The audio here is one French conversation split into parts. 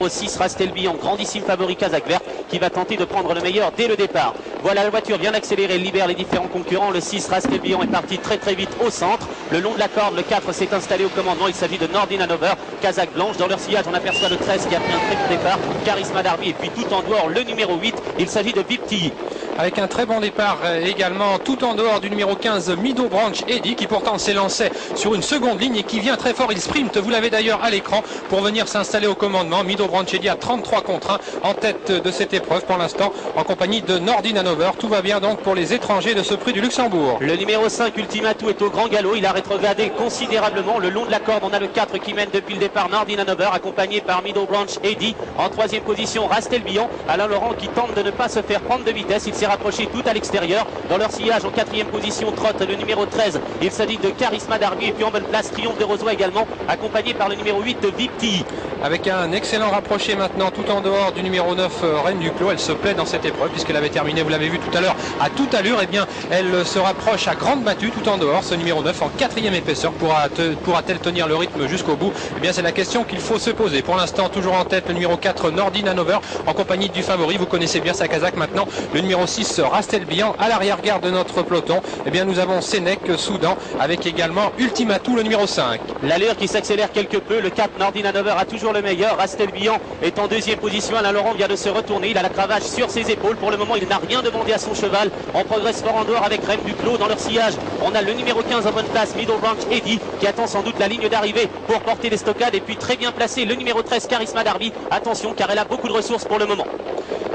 Au 6, Rastelbian, grandissime favori Kazakh Vert, qui va tenter de prendre le meilleur dès le départ. Voilà, la voiture vient d'accélérer, elle libère les différents concurrents. Le 6, Rastelbian, est parti très vite au centre. Le long de la corde, le 4 s'est installé au commandement. Il s'agit de Nordin Hanover, Kazakh Blanche. Dans leur sillage, on aperçoit le 13 qui a pris un très bon départ. Charisma Darby, et puis tout en dehors, le numéro 8. Il s'agit de Vipti. Avec un très bon départ également, tout en dehors du numéro 15, Mido Branch Eddy, qui pourtant s'élançait sur une seconde ligne et qui vient très fort. Il sprint, vous l'avez d'ailleurs à l'écran, pour venir s'installer au commandement. Mido Branch Eddy à 33 contre 1 en tête de cette épreuve pour l'instant, en compagnie de Nordin Hanover. Tout va bien donc pour les étrangers de ce prix du Luxembourg. Le numéro 5, Ultimatou, est au grand galop. Il a rétrogradé considérablement. Le long de la corde, on a le 4 qui mène depuis le départ, Nordin Hanover, accompagné par Mido Branch Eddy. En troisième position, Rastelbian. Alain Laurent qui tente de ne pas se faire prendre de vitesse. Il s'est rapproché tout à l'extérieur. Dans leur sillage, en quatrième position, trotte le numéro 13. Il s'agit de Charisma Darby. Et puis en bonne place, Triomphe de Rosoy également, accompagné par le numéro 8 de Vipti. Avec un excellent rapproché maintenant, tout en dehors du numéro 9, Reine du Clos. Elle se plaît dans cette épreuve puisqu'elle avait terminé, vous l'avez vu tout à l'heure, à toute allure. Et bien, elle se rapproche à grande battue tout en dehors. Ce numéro 9 en quatrième épaisseur pourra-t-elle tenir le rythme jusqu'au bout? Eh bien, c'est la question qu'il faut se poser. Pour l'instant, toujours en tête le numéro 4, Nordin Hanover, en compagnie du favori. Vous connaissez bien sa Kazakh maintenant. Le numéro 6, Rastelbian, à l'arrière-garde de notre peloton. Eh bien, nous avons Sénèque, Soudan, avec également Ultimatou, le numéro 5. L'allure qui s'accélère quelque peu. Le 4, Nordin Hanover, a toujours le meilleur. Rastelbian est en deuxième position. Alain Laurent vient de se retourner. Il a la cravache sur ses épaules. Pour le moment, il n'a rien demandé à son cheval. On progresse fort en dehors avec Reine du Clos dans leur sillage. On a le numéro 15 en bonne place, Middle Branch Eddy, qui attend sans doute la ligne d'arrivée pour porter les stockades. Et puis très bien placé, le numéro 13, Charisma Darby. Attention, car elle a beaucoup de ressources pour le moment.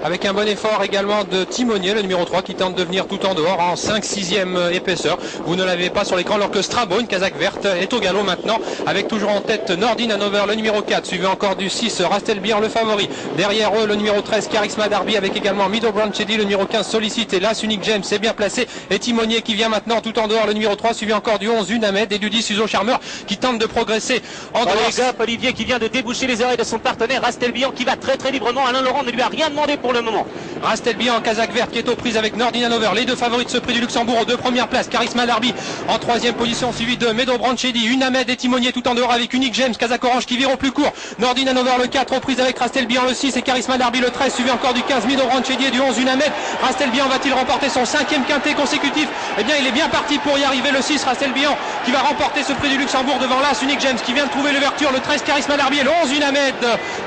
Avec un bon effort également de Timonier, le numéro 3, qui tente de venir tout en dehors en 5/6e épaisseur. Vous ne l'avez pas sur l'écran, alors que Strabo, une Kazakh verte, est au galop maintenant, avec toujours en tête Nordin Hanover, le numéro 4, suivi encore du 6, Rastelbian, le favori. Derrière eux, le numéro 13, Charisma Darby, avec également Middle Branch Eddy, le numéro 15, Sollicité. Là, Unique James est bien placé, et Timonier qui vient maintenant tout en dehors, le numéro 3, suivi encore du 11, Unamed, et du 10, Uzo Charmeur, qui tente de progresser en dehors. Olivier qui vient de déboucher les oreilles de son partenaire, Rastelbian, qui va très librement. Alain Laurent ne lui a rien demandé pour le moment. Rastelbian en Kazakh verte qui est aux prises avec Nordin Hanover, les deux favoris de ce prix du Luxembourg aux deux premières places. Charisma Darby en troisième position, suivi de Middle Branch Eddy, Unamed et Timonier tout en dehors avec Unique James, Kazakh Orange qui vire au plus court. Nordin Hanover le 4 aux prises avec Rastelbian le 6 et Charisma Darby le 13, suivi encore du 15 Middle Branch Eddy et du 11 Unamed. Rastelbian va-t-il remporter son 5e quintet consécutif? Eh bien, il est bien parti pour y arriver. Le 6 Rastelbian qui va remporter ce prix du Luxembourg devant l'As Unique James qui vient de trouver l'ouverture, le 13 Charisma Darby et le 11 Unamed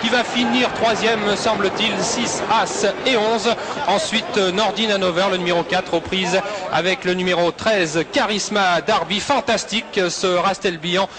qui va finir 3e semble-t-il. 6, As et 11. Ensuite Nordin Hanover, le numéro 4 aux prises avec le numéro 13 Charisma Darby. Fantastique ce Rastelbian